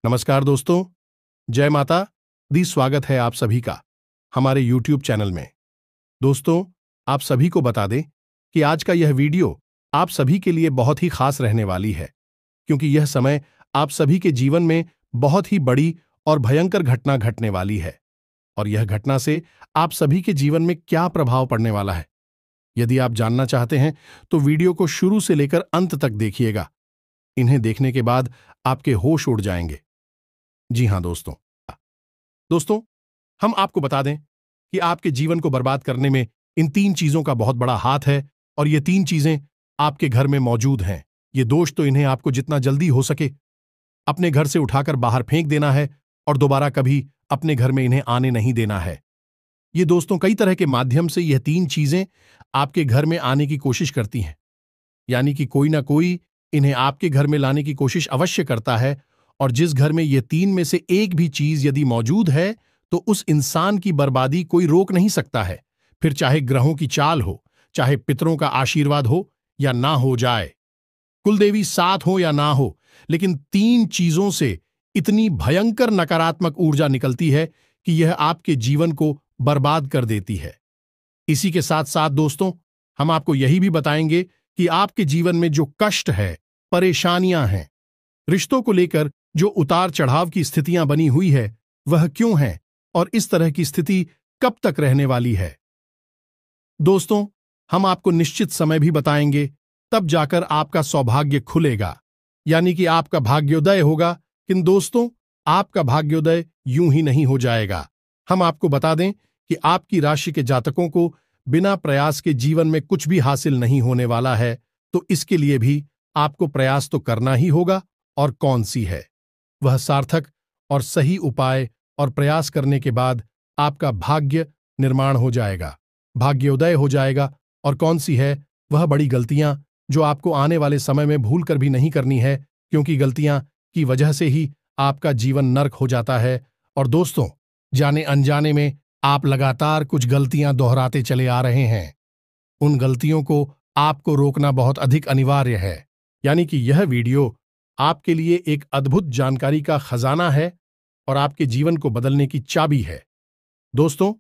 नमस्कार दोस्तों, जय माता दी। स्वागत है आप सभी का हमारे YouTube चैनल में। दोस्तों, आप सभी को बता दें कि आज का यह वीडियो आप सभी के लिए बहुत ही खास रहने वाली है, क्योंकि यह समय आप सभी के जीवन में बहुत ही बड़ी और भयंकर घटना घटने वाली है। और यह घटना से आप सभी के जीवन में क्या प्रभाव पड़ने वाला है, यदि आप जानना चाहते हैं तो वीडियो को शुरू से लेकर अंत तक देखिएगा। इन्हें देखने के बाद आपके होश उड़ जाएंगे। जी हां दोस्तों, हम आपको बता दें कि आपके जीवन को बर्बाद करने में इन 3 चीजों का बहुत बड़ा हाथ है, और ये 3 चीजें आपके घर में मौजूद हैं। ये दोष तो इन्हें आपको जितना जल्दी हो सके अपने घर से उठाकर बाहर फेंक देना है, और दोबारा कभी अपने घर में इन्हें आने नहीं देना है। ये दोस्तों कई तरह के माध्यम से यह 3 चीजें आपके घर में आने की कोशिश करती हैं, यानी कि कोई ना कोई इन्हें आपके घर में लाने की कोशिश अवश्य करता है। और जिस घर में ये 3 में से एक भी चीज यदि मौजूद है तो उस इंसान की बर्बादी कोई रोक नहीं सकता है। फिर चाहे ग्रहों की चाल हो, चाहे पितरों का आशीर्वाद हो या ना हो जाए, कुलदेवी साथ हो या ना हो, लेकिन 3 चीजों से इतनी भयंकर नकारात्मक ऊर्जा निकलती है कि यह आपके जीवन को बर्बाद कर देती है। इसी के साथ साथ दोस्तों, हम आपको यही भी बताएंगे कि आपके जीवन में जो कष्ट है, परेशानियां हैं, रिश्तों को लेकर जो उतार चढ़ाव की स्थितियां बनी हुई है, वह क्यों है और इस तरह की स्थिति कब तक रहने वाली है। दोस्तों, हम आपको निश्चित समय भी बताएंगे, तब जाकर आपका सौभाग्य खुलेगा, यानी कि आपका भाग्योदय होगा। किंतु दोस्तों, आपका भाग्योदय यूं ही नहीं हो जाएगा। हम आपको बता दें कि आपकी राशि के जातकों को बिना प्रयास के जीवन में कुछ भी हासिल नहीं होने वाला है, तो इसके लिए भी आपको प्रयास तो करना ही होगा। और कौन सी है वह सार्थक और सही उपाय, और प्रयास करने के बाद आपका भाग्य निर्माण हो जाएगा, भाग्योदय हो जाएगा। और कौन सी है वह बड़ी गलतियां जो आपको आने वाले समय में भूल कर भी नहीं करनी है, क्योंकि गलतियां की वजह से ही आपका जीवन नर्क हो जाता है। और दोस्तों, जाने अनजाने में आप लगातार कुछ गलतियां दोहराते चले आ रहे हैं। उन गलतियों को आपको रोकना बहुत अधिक अनिवार्य है, यानी कि यह वीडियो आपके लिए एक अद्भुत जानकारी का खजाना है और आपके जीवन को बदलने की चाबी है। दोस्तों,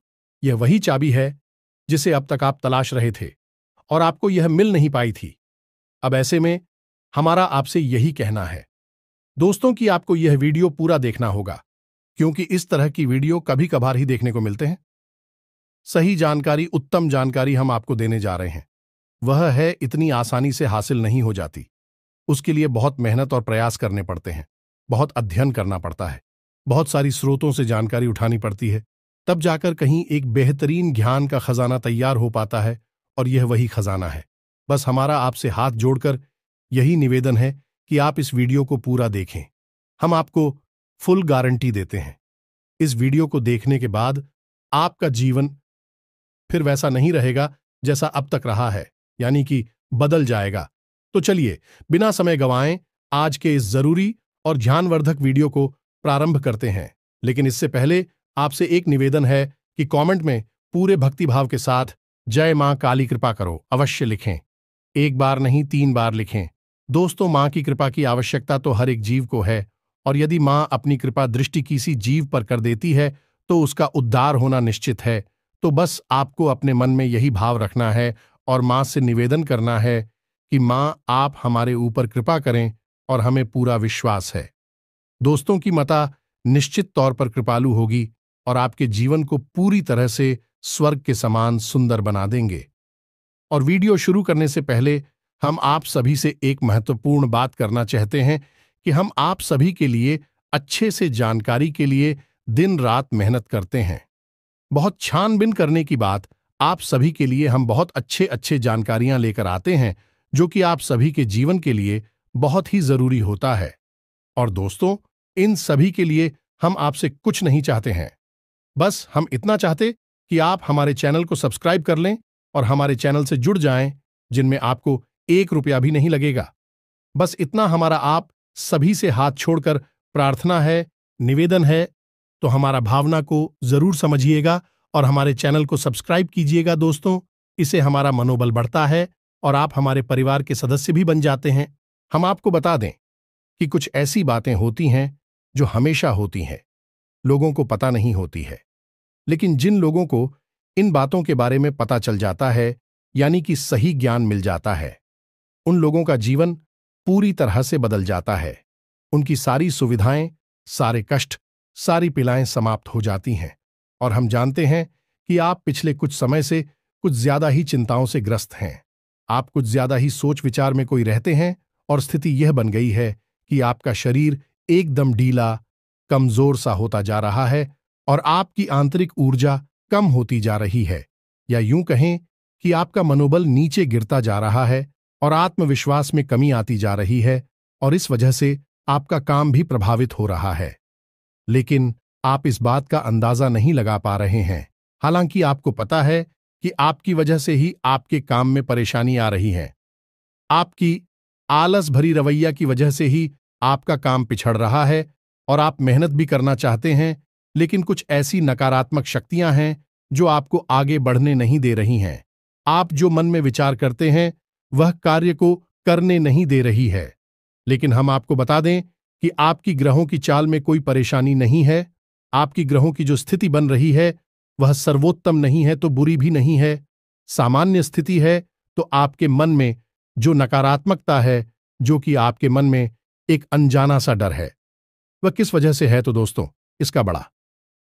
यह वही चाबी है जिसे अब तक आप तलाश रहे थे और आपको यह मिल नहीं पाई थी। अब ऐसे में हमारा आपसे यही कहना है दोस्तों कि आपको यह वीडियो पूरा देखना होगा, क्योंकि इस तरह की वीडियो कभी कभार ही देखने को मिलते हैं। सही जानकारी, उत्तम जानकारी हम आपको देने जा रहे हैं। वह है इतनी आसानी से हासिल नहीं हो जाती। उसके लिए बहुत मेहनत और प्रयास करने पड़ते हैं, बहुत अध्ययन करना पड़ता है, बहुत सारी स्रोतों से जानकारी उठानी पड़ती है, तब जाकर कहीं एक बेहतरीन ज्ञान का खजाना तैयार हो पाता है। और यह वही खजाना है। बस हमारा आपसे हाथ जोड़कर यही निवेदन है कि आप इस वीडियो को पूरा देखें। हम आपको फुल गारंटी देते हैं, इस वीडियो को देखने के बाद आपका जीवन फिर वैसा नहीं रहेगा जैसा अब तक रहा है, यानी कि बदल जाएगा। तो चलिए बिना समय गंवाएं आज के इस जरूरी और ध्यानवर्धक वीडियो को प्रारंभ करते हैं। लेकिन इससे पहले आपसे एक निवेदन है कि कमेंट में पूरे भक्तिभाव के साथ जय मां काली कृपा करो अवश्य लिखें। 1 बार नहीं 3 बार लिखें। दोस्तों, मां की कृपा की आवश्यकता तो हर एक जीव को है, और यदि मां अपनी कृपा दृष्टि किसी जीव पर कर देती है तो उसका उद्धार होना निश्चित है। तो बस आपको अपने मन में यही भाव रखना है और मां से निवेदन करना है कि मां आप हमारे ऊपर कृपा करें, और हमें पूरा विश्वास है दोस्तों की माता निश्चित तौर पर कृपालु होगी और आपके जीवन को पूरी तरह से स्वर्ग के समान सुंदर बना देंगे। और वीडियो शुरू करने से पहले हम आप सभी से एक महत्वपूर्ण बात करना चाहते हैं कि हम आप सभी के लिए अच्छे से जानकारी के लिए दिन रात मेहनत करते हैं। बहुत छानबीन करने की बात, आप सभी के लिए हम बहुत अच्छे जानकारियां लेकर आते हैं, जो कि आप सभी के जीवन के लिए बहुत ही जरूरी होता है। और दोस्तों, इन सभी के लिए हम आपसे कुछ नहीं चाहते हैं, बस हम इतना चाहते कि आप हमारे चैनल को सब्सक्राइब कर लें और हमारे चैनल से जुड़ जाएं, जिनमें आपको 1 रुपया भी नहीं लगेगा। बस इतना हमारा आप सभी से हाथ छोड़कर प्रार्थना है, निवेदन है। तो हमारा भावना को जरूर समझिएगा और हमारे चैनल को सब्सक्राइब कीजिएगा दोस्तों। इससे हमारा मनोबल बढ़ता है और आप हमारे परिवार के सदस्य भी बन जाते हैं। हम आपको बता दें कि कुछ ऐसी बातें होती हैं जो हमेशा होती हैं, लोगों को पता नहीं होती है। लेकिन जिन लोगों को इन बातों के बारे में पता चल जाता है, यानी कि सही ज्ञान मिल जाता है, उन लोगों का जीवन पूरी तरह से बदल जाता है। उनकी सारी सुविधाएं, सारे कष्ट, सारी पीड़ाएं समाप्त हो जाती हैं। और हम जानते हैं कि आप पिछले कुछ समय से कुछ ज्यादा ही चिंताओं से ग्रस्त हैं। आप कुछ ज्यादा ही सोच विचार में कोई रहते हैं और स्थिति यह बन गई है कि आपका शरीर एकदम ढीला, कमजोर सा होता जा रहा है और आपकी आंतरिक ऊर्जा कम होती जा रही है, या यूं कहें कि आपका मनोबल नीचे गिरता जा रहा है और आत्मविश्वास में कमी आती जा रही है, और इस वजह से आपका काम भी प्रभावित हो रहा है। लेकिन आप इस बात का अंदाजा नहीं लगा पा रहे हैं। हालांकि आपको पता है कि आपकी वजह से ही आपके काम में परेशानी आ रही है। आपकी आलस भरी रवैया की वजह से ही आपका काम पिछड़ रहा है और आप मेहनत भी करना चाहते हैं, लेकिन कुछ ऐसी नकारात्मक शक्तियां हैं जो आपको आगे बढ़ने नहीं दे रही हैं। आप जो मन में विचार करते हैं वह कार्य को करने नहीं दे रही है। लेकिन हम आपको बता दें कि आपकी ग्रहों की चाल में कोई परेशानी नहीं है। आपकी ग्रहों की जो स्थिति बन रही है वह सर्वोत्तम नहीं है तो बुरी भी नहीं है, सामान्य स्थिति है। तो आपके मन में जो नकारात्मकता है, जो कि आपके मन में एक अनजाना सा डर है, वह किस वजह से है? तो दोस्तों, इसका बड़ा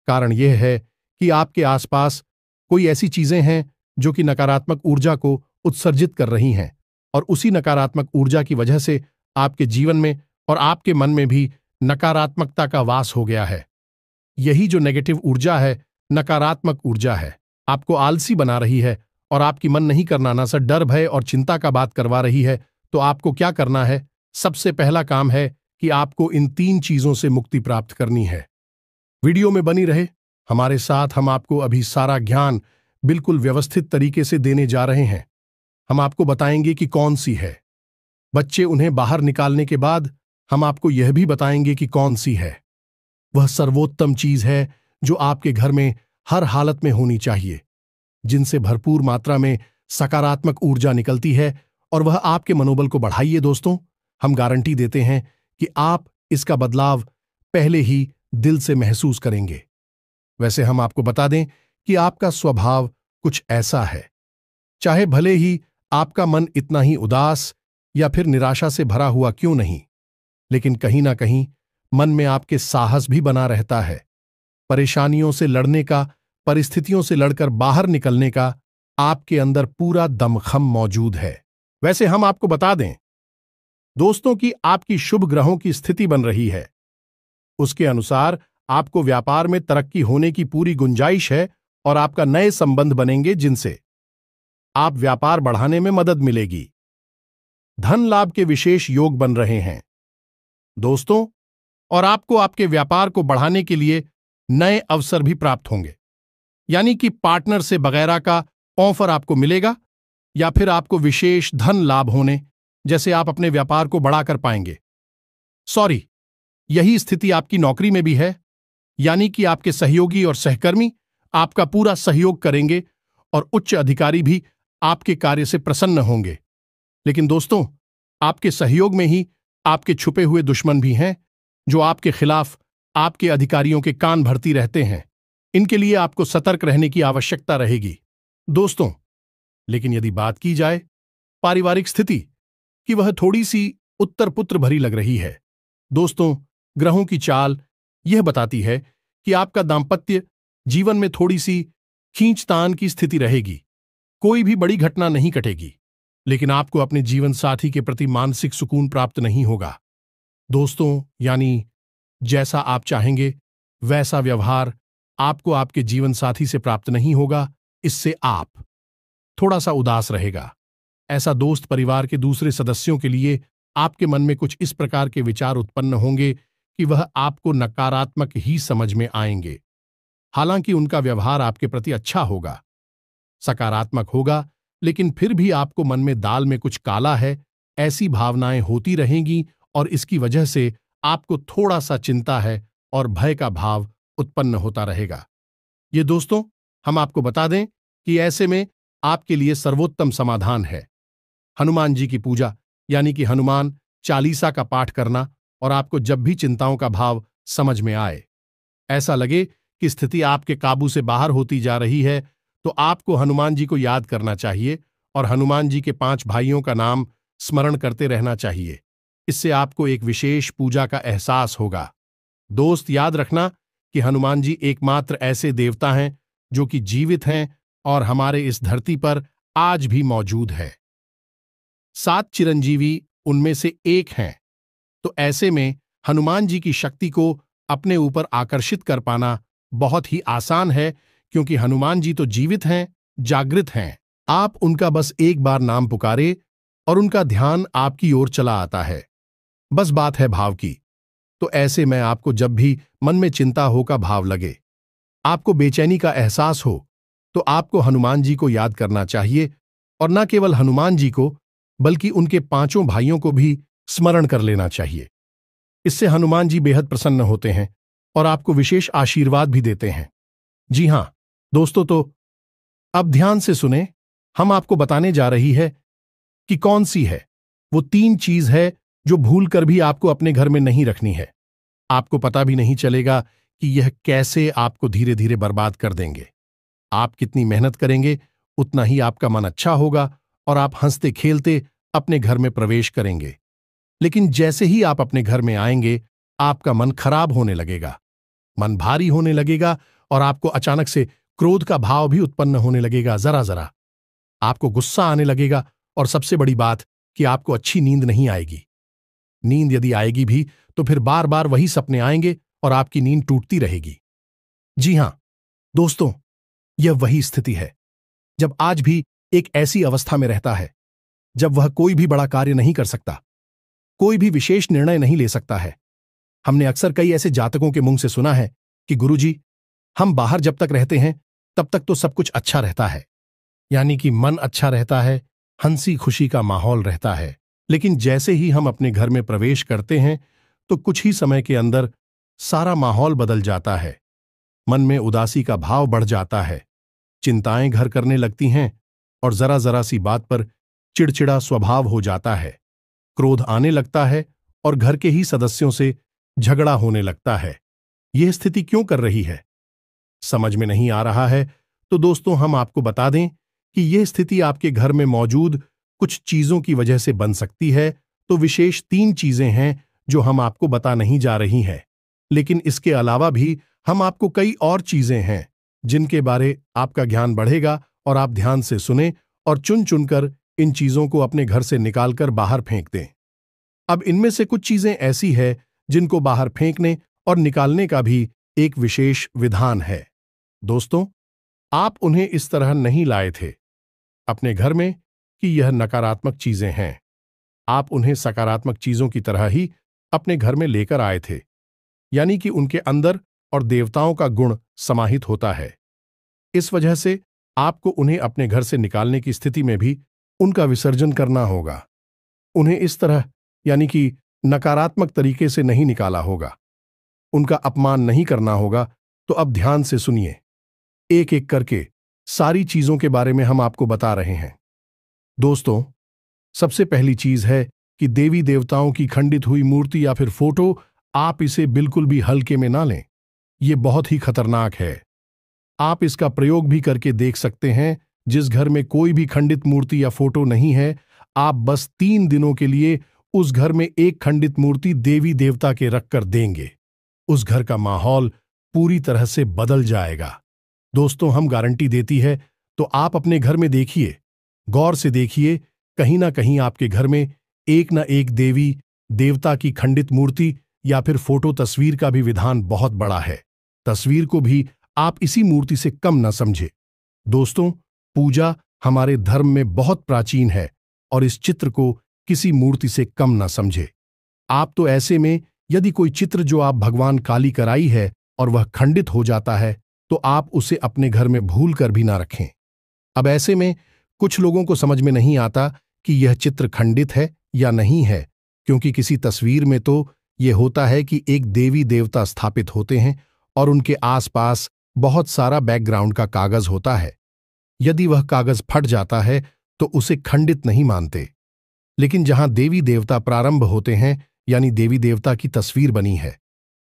कारण यह है कि आपके आसपास कोई ऐसी चीजें हैं जो कि नकारात्मक ऊर्जा को उत्सर्जित कर रही हैं, और उसी नकारात्मक ऊर्जा की वजह से आपके जीवन में और आपके मन में भी नकारात्मकता का वास हो गया है। यही जो नेगेटिव ऊर्जा है, नकारात्मक ऊर्जा है, आपको आलसी बना रही है और आपकी मन नहीं करना ना सा डर, भय और चिंता का बात करवा रही है। तो आपको क्या करना है? सबसे पहला काम है कि आपको इन 3 चीजों से मुक्ति प्राप्त करनी है। वीडियो में बनी रहे हमारे साथ। हम आपको अभी सारा ज्ञान बिल्कुल व्यवस्थित तरीके से देने जा रहे हैं। हम आपको बताएंगे कि कौन सी है। बच्चे उन्हें बाहर निकालने के बाद हम आपको यह भी बताएंगे कि कौन सी है वह सर्वोत्तम चीज है जो आपके घर में हर हालत में होनी चाहिए, जिनसे भरपूर मात्रा में सकारात्मक ऊर्जा निकलती है, और वह आपके मनोबल को बढ़ाइए। दोस्तों, हम गारंटी देते हैं कि आप इसका बदलाव पहले ही दिल से महसूस करेंगे। वैसे हम आपको बता दें कि आपका स्वभाव कुछ ऐसा है, चाहे भले ही आपका मन इतना ही उदास या फिर निराशा से भरा हुआ क्यों नहीं, लेकिन कहीं ना कहीं मन में आपके साहस भी बना रहता है। परेशानियों से लड़ने का, परिस्थितियों से लड़कर बाहर निकलने का आपके अंदर पूरा दमखम मौजूद है। वैसे हम आपको बता दें दोस्तों कि आपकी शुभ ग्रहों की स्थिति बन रही है, उसके अनुसार आपको व्यापार में तरक्की होने की पूरी गुंजाइश है और आपका नए संबंध बनेंगे जिनसे आप व्यापार बढ़ाने में मदद मिलेगी। धन लाभ के विशेष योग बन रहे हैं दोस्तों, और आपको आपके व्यापार को बढ़ाने के लिए नए अवसर भी प्राप्त होंगे, यानी कि पार्टनर से वगैरह का ऑफर आपको मिलेगा, या फिर आपको विशेष धन लाभ होने जैसे आप अपने व्यापार को बढ़ा कर पाएंगे। यही स्थिति आपकी नौकरी में भी है, यानी कि आपके सहयोगी और सहकर्मी आपका पूरा सहयोग करेंगे और उच्च अधिकारी भी आपके कार्य से प्रसन्न होंगे। लेकिन दोस्तों, आपके सहयोग में ही आपके छुपे हुए दुश्मन भी हैं जो आपके खिलाफ आपके अधिकारियों के कान भरती रहते हैं। इनके लिए आपको सतर्क रहने की आवश्यकता रहेगी दोस्तों। लेकिन यदि बात की जाए पारिवारिक स्थिति की, वह थोड़ी सी उत्तर पुत्र भरी लग रही है दोस्तों। ग्रहों की चाल यह बताती है कि आपका दाम्पत्य जीवन में थोड़ी सी खींचतान की स्थिति रहेगी। कोई भी बड़ी घटना नहीं घटेगी, लेकिन आपको अपने जीवन साथी के प्रति मानसिक सुकून प्राप्त नहीं होगा दोस्तों। यानी जैसा आप चाहेंगे वैसा व्यवहार आपको आपके जीवन साथी से प्राप्त नहीं होगा। इससे आप थोड़ा सा उदास रहेगा। ऐसा दोस्त परिवार के दूसरे सदस्यों के लिए आपके मन में कुछ इस प्रकार के विचार उत्पन्न होंगे कि वह आपको नकारात्मक ही समझ में आएंगे। हालांकि उनका व्यवहार आपके प्रति अच्छा होगा, सकारात्मक होगा, लेकिन फिर भी आपको मन में दाल में कुछ काला है, ऐसी भावनाएं होती रहेंगी, और इसकी वजह से आपको थोड़ा सा चिंता है और भय का भाव उत्पन्न होता रहेगा। ये दोस्तों, हम आपको बता दें कि ऐसे में आपके लिए सर्वोत्तम समाधान है हनुमान जी की पूजा, यानी कि हनुमान चालीसा का पाठ करना। और आपको जब भी चिंताओं का भाव समझ में आए। ऐसा लगे कि स्थिति आपके काबू से बाहर होती जा रही है, तो आपको हनुमान जी को याद करना चाहिए और हनुमान जी के 5 भाइयों का नाम स्मरण करते रहना चाहिए। इससे आपको एक विशेष पूजा का एहसास होगा। दोस्त, याद रखना कि हनुमान जी एकमात्र ऐसे देवता हैं जो कि जीवित हैं और हमारे इस धरती पर आज भी मौजूद है। 7 चिरंजीवी उनमें से एक हैं, तो ऐसे में हनुमान जी की शक्ति को अपने ऊपर आकर्षित कर पाना बहुत ही आसान है, क्योंकि हनुमान जी तो जीवित हैं, जागृत हैं। आप उनका बस एक बार नाम पुकारे और उनका ध्यान आपकी ओर चला आता है। बस बात है भाव की। तो ऐसे में आपको जब भी मन में चिंता हो का भाव लगे, आपको बेचैनी का एहसास हो, तो आपको हनुमान जी को याद करना चाहिए और न केवल हनुमान जी को, बल्कि उनके 5 भाइयों को भी स्मरण कर लेना चाहिए। इससे हनुमान जी बेहद प्रसन्न होते हैं और आपको विशेष आशीर्वाद भी देते हैं। जी हां दोस्तों, तो अब ध्यान से सुने। हम आपको बताने जा रही है कि कौन सी है वो 3 चीज है जो भूल कर भी आपको अपने घर में नहीं रखनी है। आपको पता भी नहीं चलेगा कि यह कैसे आपको धीरे धीरे बर्बाद कर देंगे। आप कितनी मेहनत करेंगे, उतना ही आपका मन अच्छा होगा और आप हंसते खेलते अपने घर में प्रवेश करेंगे। लेकिन जैसे ही आप अपने घर में आएंगे, आपका मन खराब होने लगेगा, मन भारी होने लगेगा और आपको अचानक से क्रोध का भाव भी उत्पन्न होने लगेगा। जरा जरा आपको गुस्सा आने लगेगा और सबसे बड़ी बात कि आपको अच्छी नींद नहीं आएगी। नींद यदि आएगी भी तो फिर बार बार वही सपने आएंगे और आपकी नींद टूटती रहेगी। जी हां दोस्तों, यह वही स्थिति है जब आज भी एक ऐसी अवस्था में रहता है जब वह कोई भी बड़ा कार्य नहीं कर सकता, कोई भी विशेष निर्णय नहीं ले सकता है। हमने अक्सर कई ऐसे जातकों के मुंह से सुना है कि गुरुजी, हम बाहर जब तक रहते हैं तब तक तो सब कुछ अच्छा रहता है, यानी कि मन अच्छा रहता है, हंसी खुशी का माहौल रहता है। लेकिन जैसे ही हम अपने घर में प्रवेश करते हैं तो कुछ ही समय के अंदर सारा माहौल बदल जाता है। मन में उदासी का भाव बढ़ जाता है, चिंताएं घर करने लगती हैं और जरा जरा सी बात पर चिड़चिड़ा स्वभाव हो जाता है। क्रोध आने लगता है और घर के ही सदस्यों से झगड़ा होने लगता है। यह स्थिति क्यों कर रही है, समझ में नहीं आ रहा है? तो दोस्तों, हम आपको बता दें कि यह स्थिति आपके घर में मौजूद कुछ चीजों की वजह से बन सकती है। तो विशेष 3 चीजें हैं जो हम आपको बता नहीं जा रही हैं, लेकिन इसके अलावा भी हम आपको कई और चीजें हैं जिनके बारे आपका ज्ञान बढ़ेगा और आप ध्यान से सुने और चुन चुनकर इन चीजों को अपने घर से निकालकर बाहर फेंक दें। अब इनमें से कुछ चीजें ऐसी है जिनको बाहर फेंकने और निकालने का भी एक विशेष विधान है। दोस्तों, आप उन्हें इस तरह नहीं लाए थे अपने घर में कि यह नकारात्मक चीजें हैं। आप उन्हें सकारात्मक चीजों की तरह ही अपने घर में लेकर आए थे, यानी कि उनके अंदर और देवताओं का गुण समाहित होता है। इस वजह से आपको उन्हें अपने घर से निकालने की स्थिति में भी उनका विसर्जन करना होगा। उन्हें इस तरह यानी कि नकारात्मक तरीके से नहीं निकाला होगा, उनका अपमान नहीं करना होगा। तो अब ध्यान से सुनिए, एक एक करके सारी चीजों के बारे में हम आपको बता रहे हैं। दोस्तों, सबसे पहली चीज है कि देवी देवताओं की खंडित हुई मूर्ति या फिर फोटो, आप इसे बिल्कुल भी हल्के में ना लें। यह बहुत ही खतरनाक है। आप इसका प्रयोग भी करके देख सकते हैं। जिस घर में कोई भी खंडित मूर्ति या फोटो नहीं है, आप बस 3 दिनों के लिए उस घर में एक खंडित मूर्ति देवी देवता के रखकर देंगे, उस घर का माहौल पूरी तरह से बदल जाएगा। दोस्तों, हम गारंटी देती है। तो आप अपने घर में देखिए, गौर से देखिए, कहीं ना कहीं आपके घर में एक ना एक देवी देवता की खंडित मूर्ति या फिर फोटो तस्वीर का भी विधान बहुत बड़ा है। तस्वीर को भी आप इसी मूर्ति से कम न समझे। दोस्तों, पूजा हमारे धर्म में बहुत प्राचीन है और इस चित्र को किसी मूर्ति से कम न समझे। आप तो ऐसे में यदि कोई चित्र जो आप भगवान काली कराई है और वह खंडित हो जाता है, तो आप उसे अपने घर में भूल कर भी ना रखें। अब ऐसे में कुछ लोगों को समझ में नहीं आता कि यह चित्र खंडित है या नहीं है, क्योंकि किसी तस्वीर में तो यह होता है कि एक देवी देवता स्थापित होते हैं और उनके आसपास बहुत सारा बैकग्राउंड का कागज होता है। यदि वह कागज फट जाता है तो उसे खंडित नहीं मानते। लेकिन जहां देवी देवता प्रारंभ होते हैं, यानी देवी देवता की तस्वीर बनी है,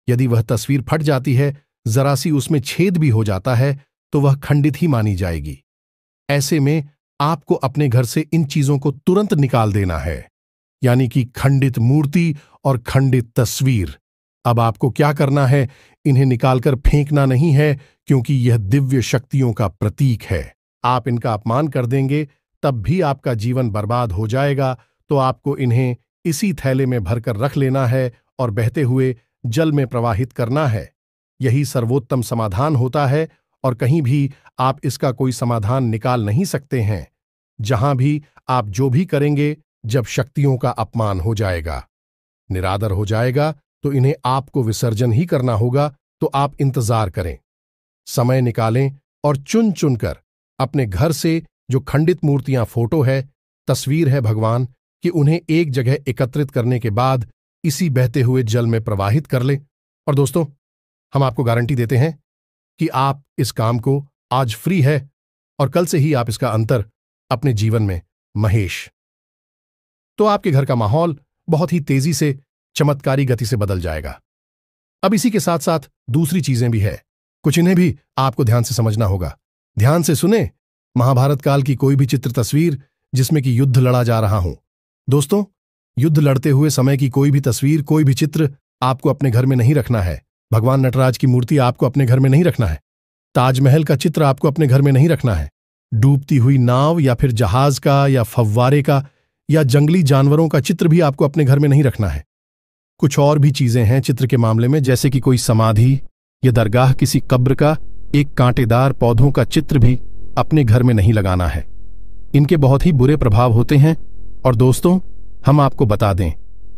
यदि वह तस्वीर फट जाती है, जरा सी उसमें छेद भी हो जाता है, तो वह खंडित ही मानी जाएगी। ऐसे में आपको अपने घर से इन चीजों को तुरंत निकाल देना है, यानी कि खंडित मूर्ति और खंडित तस्वीर। अब आपको क्या करना है? इन्हें निकालकर फेंकना नहीं है, क्योंकि यह दिव्य शक्तियों का प्रतीक है। आप इनका अपमान कर देंगे तब भी आपका जीवन बर्बाद हो जाएगा। तो आपको इन्हें इसी थैले में भरकर रख लेना है और बहते हुए जल में प्रवाहित करना है। यही सर्वोत्तम समाधान होता है, और कहीं भी आप इसका कोई समाधान निकाल नहीं सकते हैं। जहां भी आप जो भी करेंगे, जब शक्तियों का अपमान हो जाएगा, निरादर हो जाएगा, तो इन्हें आपको विसर्जन ही करना होगा। तो आप इंतजार करें, समय निकालें और चुन चुनकर अपने घर से जो खंडित मूर्तियां, फोटो है, तस्वीर है भगवान कि उन्हें एक जगह एकत्रित करने के बाद इसी बहते हुए जल में प्रवाहित कर लें। और दोस्तों, हम आपको गारंटी देते हैं कि आप इस काम को आज फ्री है और कल से ही आप इसका अंतर अपने जीवन में महेश, तो आपके घर का माहौल बहुत ही तेजी से, चमत्कारी गति से बदल जाएगा। अब इसी के साथ साथ दूसरी चीजें भी है, कुछ इन्हें भी आपको ध्यान से समझना होगा। ध्यान से सुने, महाभारत काल की कोई भी चित्र तस्वीर जिसमें कि युद्ध लड़ा जा रहा हो, दोस्तों, युद्ध लड़ते हुए समय की कोई भी तस्वीर, कोई भी चित्र आपको अपने घर में नहीं रखना है। भगवान नटराज की मूर्ति आपको अपने घर में नहीं रखना है। ताजमहल का चित्र आपको अपने घर में नहीं रखना है। डूबती हुई नाव या फिर जहाज का या फव्वारे का या जंगली जानवरों का चित्र भी आपको अपने घर में नहीं रखना है। कुछ और भी चीजें हैं चित्र के मामले में, जैसे कि कोई समाधि या दरगाह, किसी कब्र का एक कांटेदार पौधों का चित्र भी अपने घर में नहीं लगाना है। इनके बहुत ही बुरे प्रभाव होते हैं। और दोस्तों, हम आपको बता दें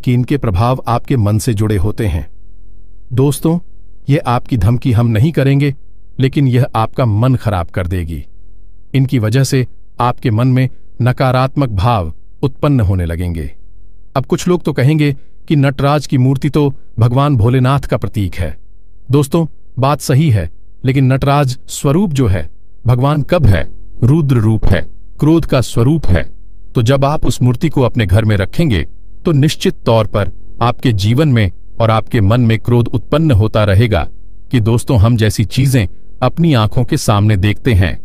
कि इनके प्रभाव आपके मन से जुड़े होते हैं। दोस्तों, ये आपकी धमकी हम नहीं करेंगे, लेकिन यह आपका मन खराब कर देगी। इनकी वजह से आपके मन में नकारात्मक भाव उत्पन्न होने लगेंगे। अब कुछ लोग तो कहेंगे कि नटराज की मूर्ति तो भगवान भोलेनाथ का प्रतीक है। दोस्तों, बात सही है, लेकिन नटराज स्वरूप जो है, भगवान कब है? रुद्र रूप है, क्रोध का स्वरूप है। तो जब आप उस मूर्ति को अपने घर में रखेंगे, तो निश्चित तौर पर आपके जीवन में और आपके मन में क्रोध उत्पन्न होता रहेगा कि दोस्तों, हम जैसी चीजें अपनी आंखों के सामने देखते हैं,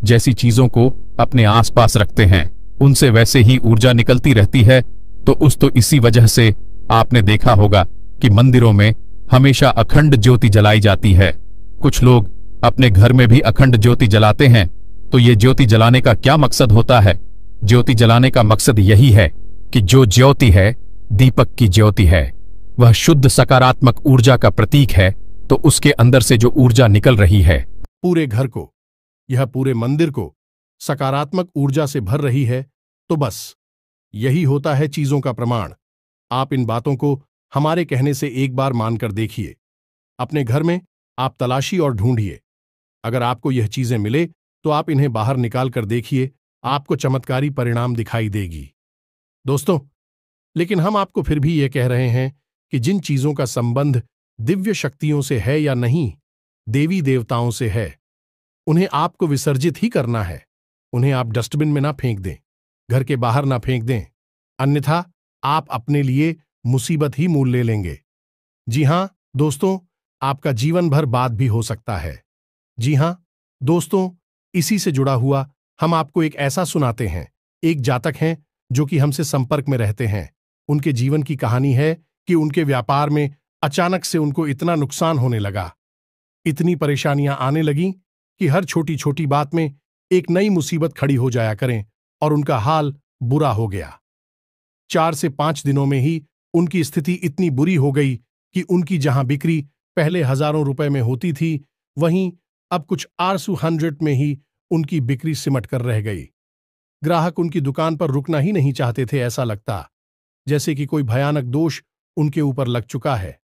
जैसी चीजों को अपने आसपास रखते हैं, उनसे वैसे ही ऊर्जा निकलती रहती है। तो इसी वजह से आपने देखा होगा कि मंदिरों में हमेशा अखंड ज्योति जलाई जाती है। कुछ लोग अपने घर में भी अखंड ज्योति जलाते हैं। तो ये ज्योति जलाने का क्या मकसद होता है? ज्योति जलाने का मकसद यही है कि जो ज्योति है, दीपक की ज्योति है, वह शुद्ध सकारात्मक ऊर्जा का प्रतीक है। तो उसके अंदर से जो ऊर्जा निकल रही है, पूरे घर को, यह पूरे मंदिर को सकारात्मक ऊर्जा से भर रही है, तो बस यही होता है चीजों का प्रमाण। आप इन बातों को हमारे कहने से एक बार मानकर देखिए। अपने घर में आप तलाशी और ढूंढिए। अगर आपको यह चीजें मिले तो आप इन्हें बाहर निकाल कर देखिए, आपको चमत्कारी परिणाम दिखाई देगी। दोस्तों, लेकिन हम आपको फिर भी यह कह रहे हैं कि जिन चीजों का संबंध दिव्य शक्तियों से है या नहीं, देवी देवताओं से है, उन्हें आपको विसर्जित ही करना है। उन्हें आप डस्टबिन में ना फेंक दें, घर के बाहर ना फेंक दें, अन्यथा आप अपने लिए मुसीबत ही मोल ले लेंगे। जी हां दोस्तों, आपका जीवन भर बाद भी हो सकता है। जी हां दोस्तों, इसी से जुड़ा हुआ हम आपको एक ऐसा सुनाते हैं। एक जातक हैं जो कि हमसे संपर्क में रहते हैं। उनके जीवन की कहानी है कि उनके व्यापार में अचानक से उनको इतना नुकसान होने लगा, इतनी परेशानियां आने लगीं कि हर छोटी छोटी बात में एक नई मुसीबत खड़ी हो जाया करें, और उनका हाल बुरा हो गया। 4 से 5 दिनों में ही उनकी स्थिति इतनी बुरी हो गई कि उनकी जहां बिक्री पहले हजारों रुपए में होती थी, वहीं अब कुछ आरसू 100 में ही उनकी बिक्री सिमट कर रह गई। ग्राहक उनकी दुकान पर रुकना ही नहीं चाहते थे। ऐसा लगता जैसे कि कोई भयानक दोष उनके ऊपर लग चुका है।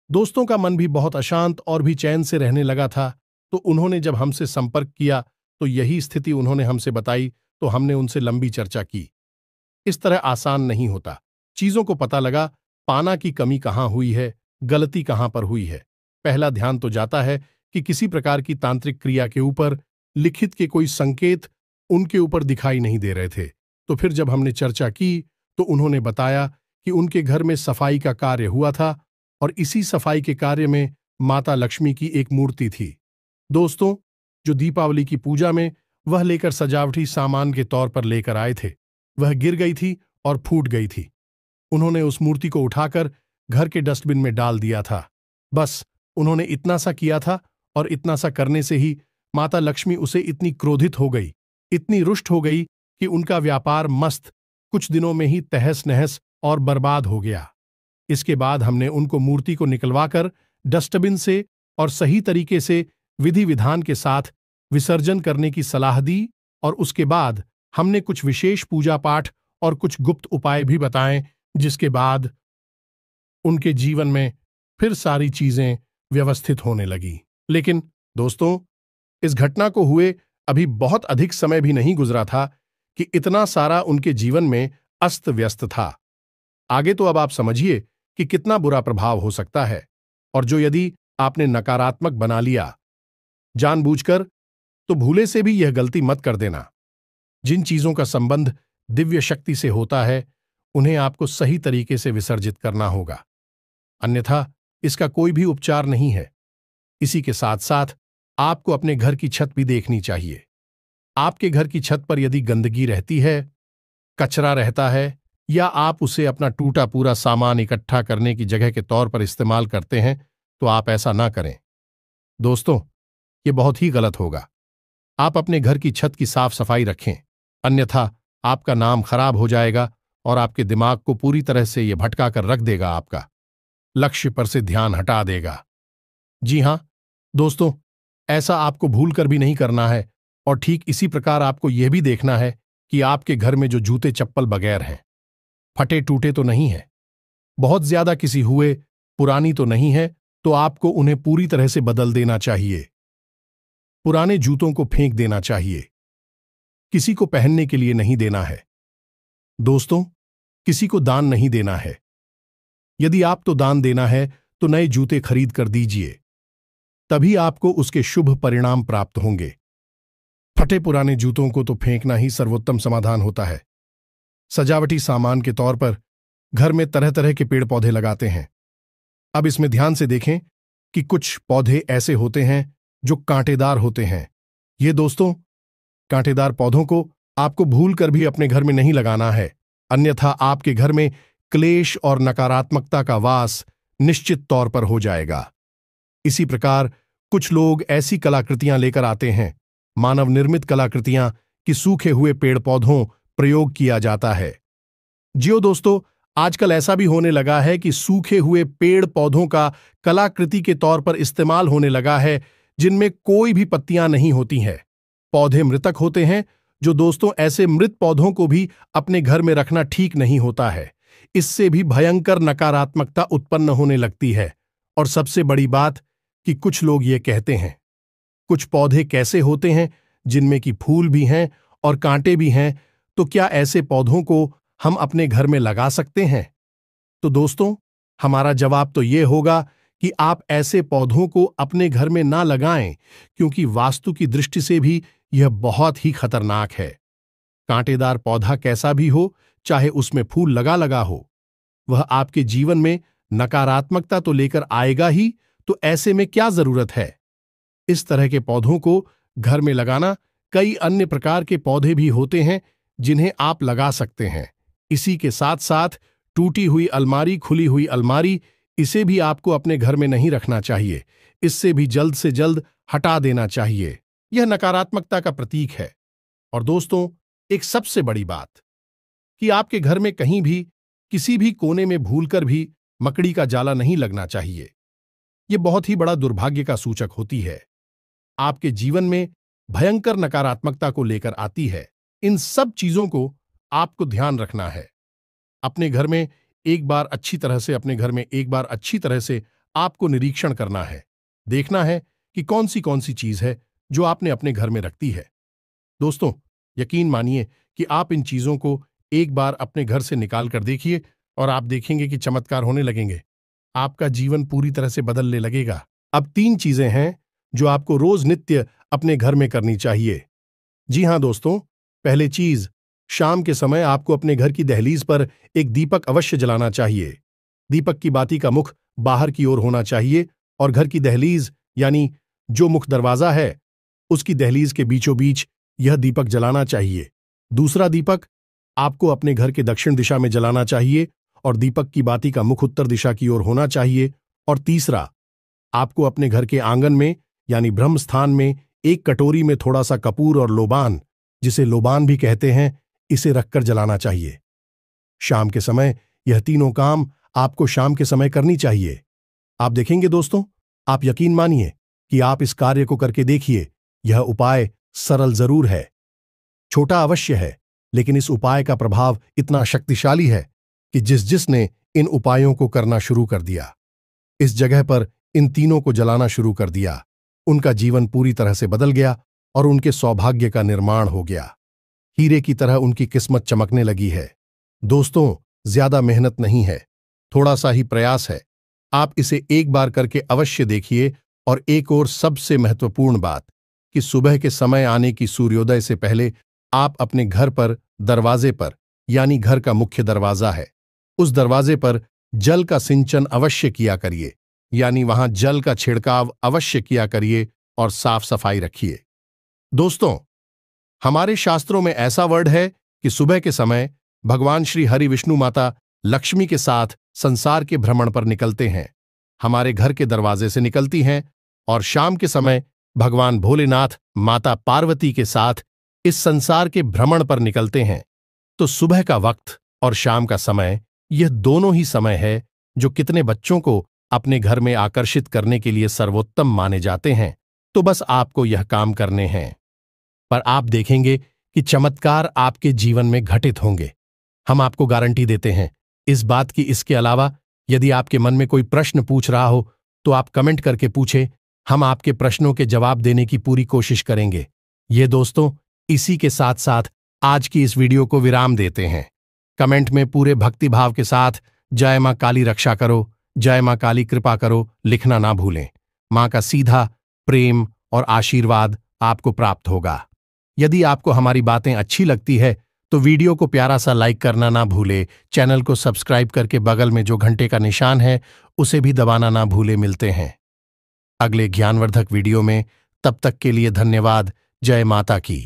दोस्तों का मन भी बहुत अशांत और भी चैन से रहने लगा था। तो उन्होंने जब हमसे संपर्क किया तो यही स्थिति उन्होंने हमसे बताई। तो हमने उनसे लंबी चर्चा की। इस तरह आसान नहीं होता। चीजों को पता लगा पाना की कमी कहां हुई है, गलती कहां पर हुई है। पहला ध्यान तो जाता है कि किसी प्रकार की तांत्रिक क्रिया के ऊपर लिखित के कोई संकेत उनके ऊपर दिखाई नहीं दे रहे थे। तो फिर जब हमने चर्चा की तो उन्होंने बताया कि उनके घर में सफाई का कार्य हुआ था और इसी सफाई के कार्य में माता लक्ष्मी की एक मूर्ति थी। दोस्तों, जो दीपावली की पूजा में वह लेकर सजावटी सामान के तौर पर लेकर आए थे, वह गिर गई थी और फूट गई थी। उन्होंने उस मूर्ति को उठाकर घर के डस्टबिन में डाल दिया था। बस उन्होंने इतना सा किया था और इतना सा करने से ही माता लक्ष्मी उसे इतनी क्रोधित हो गई, इतनी रुष्ट हो गई कि उनका व्यापार मस्त कुछ दिनों में ही तहस नहस और बर्बाद हो गया। इसके बाद हमने उनको मूर्ति को निकलवाकर डस्टबिन से और सही तरीके से विधि विधान के साथ विसर्जन करने की सलाह दी और उसके बाद हमने कुछ विशेष पूजा पाठ और कुछ गुप्त उपाय भी बताएं, जिसके बाद उनके जीवन में फिर सारी चीजें व्यवस्थित होने लगी। लेकिन दोस्तों, इस घटना को हुए अभी बहुत अधिक समय भी नहीं गुजरा था कि इतना सारा उनके जीवन में अस्त व्यस्त था। आगे तो अब आप समझिए कि कितना बुरा प्रभाव हो सकता है, और जो यदि आपने नकारात्मक बना लिया जानबूझकर, तो भूले से भी यह गलती मत कर देना। जिन चीजों का संबंध दिव्य शक्ति से होता है, उन्हें आपको सही तरीके से विसर्जित करना होगा, अन्यथा इसका कोई भी उपचार नहीं है। इसी के साथ साथ आपको अपने घर की छत भी देखनी चाहिए। आपके घर की छत पर यदि गंदगी रहती है, कचरा रहता है, या आप उसे अपना टूटा पूरा सामान इकट्ठा करने की जगह के तौर पर इस्तेमाल करते हैं, तो आप ऐसा ना करें। दोस्तों, ये बहुत ही गलत होगा। आप अपने घर की छत की साफ सफाई रखें, अन्यथा आपका नाम खराब हो जाएगा और आपके दिमाग को पूरी तरह से यह भटका कर रख देगा, आपका लक्ष्य पर से ध्यान हटा देगा। जी हां दोस्तों, ऐसा आपको भूल कर भी नहीं करना है। और ठीक इसी प्रकार आपको यह भी देखना है कि आपके घर में जो जूते चप्पल बगैर हैं, फटे टूटे तो नहीं है, बहुत ज्यादा किसी हुए पुरानी तो नहीं है, तो आपको उन्हें पूरी तरह से बदल देना चाहिए। पुराने जूतों को फेंक देना चाहिए, किसी को पहनने के लिए नहीं देना है। दोस्तों, किसी को दान नहीं देना है। यदि आप तो दान देना है तो नए जूते खरीद कर दीजिए, तभी आपको उसके शुभ परिणाम प्राप्त होंगे। फटे पुराने जूतों को तो फेंकना ही सर्वोत्तम समाधान होता है। सजावटी सामान के तौर पर घर में तरह तरह के पेड़ पौधे लगाते हैं। अब इसमें ध्यान से देखें कि कुछ पौधे ऐसे होते हैं जो कांटेदार होते हैं। ये दोस्तों, कांटेदार पौधों को आपको भूल कर भी अपने घर में नहीं लगाना है, अन्यथा आपके घर में क्लेश और नकारात्मकता का वास निश्चित तौर पर हो जाएगा। इसी प्रकार कुछ लोग ऐसी कलाकृतियां लेकर आते हैं, मानव निर्मित कलाकृतियां, कि सूखे हुए पेड़ पौधों प्रयोग किया जाता है। जियो दोस्तों, आजकल ऐसा भी होने लगा है कि सूखे हुए पेड़ पौधों का कलाकृति के तौर पर इस्तेमाल होने लगा है, जिनमें कोई भी पत्तियां नहीं होती हैं। पौधे मृतक होते हैं, जो दोस्तों ऐसे मृत पौधों को भी अपने घर में रखना ठीक नहीं होता है। इससे भी भयंकर नकारात्मकता उत्पन्न होने लगती है। और सबसे बड़ी बात कि कुछ लोग ये कहते हैं, कुछ पौधे कैसे होते हैं जिनमें कि फूल भी हैं और कांटे भी हैं, तो क्या ऐसे पौधों को हम अपने घर में लगा सकते हैं? तो दोस्तों, हमारा जवाब तो ये होगा कि आप ऐसे पौधों को अपने घर में ना लगाएं, क्योंकि वास्तु की दृष्टि से भी यह बहुत ही खतरनाक है। कांटेदार पौधा कैसा भी हो, चाहे उसमें फूल लगा लगा हो, वह आपके जीवन में नकारात्मकता तो लेकर आएगा ही, तो ऐसे में क्या जरूरत है? इस तरह के पौधों को घर में लगाना, कई अन्य प्रकार के पौधे भी होते हैं जिन्हें आप लगा सकते हैं। इसी के साथ साथ टूटी हुई अलमारी, खुली हुई अलमारी, इसे भी आपको अपने घर में नहीं रखना चाहिए। इससे भी जल्द से जल्द हटा देना चाहिए। यह नकारात्मकता का प्रतीक है। और दोस्तों, एक सबसे बड़ी बात कि आपके घर में कहीं भी किसी भी कोने में भूलकर भी मकड़ी का जाला नहीं लगना चाहिए। यह बहुत ही बड़ा दुर्भाग्य का सूचक होती है, आपके जीवन में भयंकर नकारात्मकता को लेकर आती है। इन सब चीजों को आपको ध्यान रखना है। अपने घर में एक बार अच्छी तरह से आपको निरीक्षण करना है, देखना है कि कौन सी चीज है जो आपने अपने घर में रखती है। दोस्तों, यकीन मानिए कि आप इन चीजों को एक बार अपने घर से निकाल कर देखिए और आप देखेंगे कि चमत्कार होने लगेंगे। आपका जीवन पूरी तरह से बदलने लगेगा। अब 3 चीजें हैं जो आपको रोज नित्य अपने घर में करनी चाहिए। जी हां दोस्तों, पहले चीज, शाम के समय आपको अपने घर की दहलीज पर एक दीपक अवश्य जलाना चाहिए। दीपक की बाती का मुख बाहर की ओर होना चाहिए और घर की दहलीज यानी जो मुख्य दरवाजा है उसकी दहलीज के बीचों बीच यह दीपक जलाना चाहिए। दूसरा दीपक आपको अपने घर के दक्षिण दिशा में जलाना चाहिए और दीपक की बाती का मुख उत्तर दिशा की ओर होना चाहिए। और तीसरा, आपको अपने घर के आंगन में यानी ब्रह्म स्थान में एक कटोरी में थोड़ा सा कपूर और लोबान, जिसे लोबान भी कहते हैं, इसे रखकर जलाना चाहिए। शाम के समय यह तीनों काम आपको शाम के समय करनी चाहिए। आप देखेंगे दोस्तों, आप यकीन मानिए कि आप इस कार्य को करके देखिए। यह उपाय सरल जरूर है, छोटा अवश्य है, लेकिन इस उपाय का प्रभाव इतना शक्तिशाली है कि जिसने इन उपायों को करना शुरू कर दिया, इस जगह पर इन तीनों को जलाना शुरू कर दिया, उनका जीवन पूरी तरह से बदल गया और उनके सौभाग्य का निर्माण हो गया। हीरे की तरह उनकी किस्मत चमकने लगी है। दोस्तों, ज्यादा मेहनत नहीं है, थोड़ा सा ही प्रयास है। आप इसे एक बार करके अवश्य देखिए। और एक और सबसे महत्वपूर्ण बात कि सुबह के समय आने की सूर्योदय से पहले आप अपने घर पर दरवाजे पर यानी घर का मुख्य दरवाजा है, उस दरवाजे पर जल का सिंचन अवश्य किया करिए, यानी वहां जल का छिड़काव अवश्य किया करिए और साफ सफाई रखिए। दोस्तों, हमारे शास्त्रों में ऐसा वर्ड है कि सुबह के समय भगवान श्री हरि विष्णु माता लक्ष्मी के साथ संसार के भ्रमण पर निकलते हैं, हमारे घर के दरवाजे से निकलती हैं, और शाम के समय भगवान भोलेनाथ माता पार्वती के साथ इस संसार के भ्रमण पर निकलते हैं। तो सुबह का वक्त और शाम का समय, यह दोनों ही समय है जो कितने बच्चों को अपने घर में आकर्षित करने के लिए सर्वोत्तम माने जाते हैं। तो बस आपको यह काम करने हैं, पर आप देखेंगे कि चमत्कार आपके जीवन में घटित होंगे। हम आपको गारंटी देते हैं इस बात की। इसके अलावा यदि आपके मन में कोई प्रश्न पूछ रहा हो तो आप कमेंट करके पूछें, हम आपके प्रश्नों के जवाब देने की पूरी कोशिश करेंगे। ये दोस्तों, इसी के साथ साथ आज की इस वीडियो को विराम देते हैं। कमेंट में पूरे भक्तिभाव के साथ जय मां काली रक्षा करो, जय मां काली कृपा करो लिखना ना भूलें। मां का सीधा प्रेम और आशीर्वाद आपको प्राप्त होगा। यदि आपको हमारी बातें अच्छी लगती है तो वीडियो को प्यारा सा लाइक करना ना भूले, चैनल को सब्सक्राइब करके बगल में जो घंटे का निशान है उसे भी दबाना ना भूले। मिलते हैं अगले ज्ञानवर्धक वीडियो में, तब तक के लिए धन्यवाद। जय माता की।